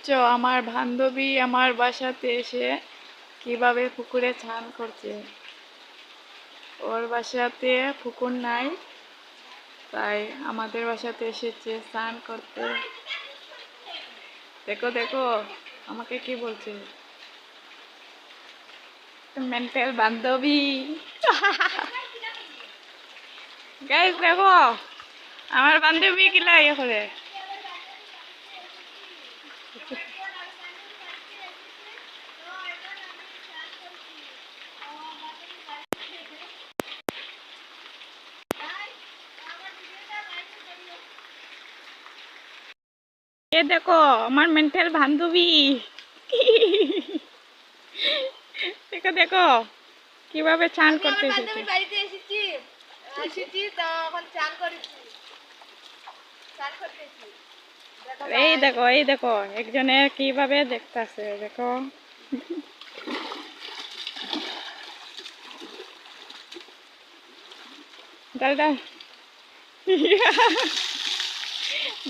দেখছো আমার বান্ধবী আমার বাসাতে এসে কিভাবে পুকুরে স্নান করছে। ওর বাসাতে পুকুর নাই, তাই আমাদের বাসাতে এসেছে স্নান করতে। দেখো দেখো আমাকে কি বলছে, মেন্টাল বান্ধবী। গাইস দেখো আমার বান্ধবী কিলা ইয়ে করে। এ দেখো আমার মেন্টাল বান্ধবী। দেখো দেখো কিভাবে চান করতে এসেছে। বাড়িতে এসেছি তো এখন চান করেছি, চান করতেছি। এই দেখো একজনের কিভাবে দেখতেছে দেখো। দাদা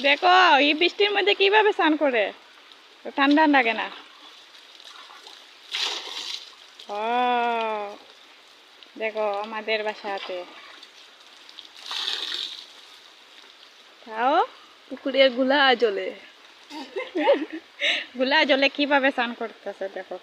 দেখো এই বৃষ্টির মধ্যে কিভাবে স্নান করে, ঠান্ডা লাগে না। ও দেখো আমাদের বাসাতে তাও পুকুরের গুলা জলে গুলা জলে কিভাবে স্নান করতেছে দেখো।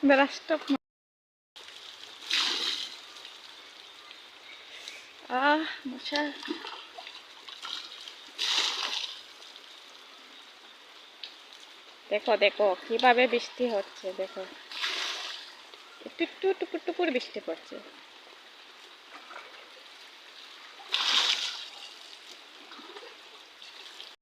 Berastop. মশা। দেখো দেখো কিভাবে বৃষ্টি হচ্ছে দেখো, একটু একটু টুকুর টুকুর বৃষ্টি পড়ছে।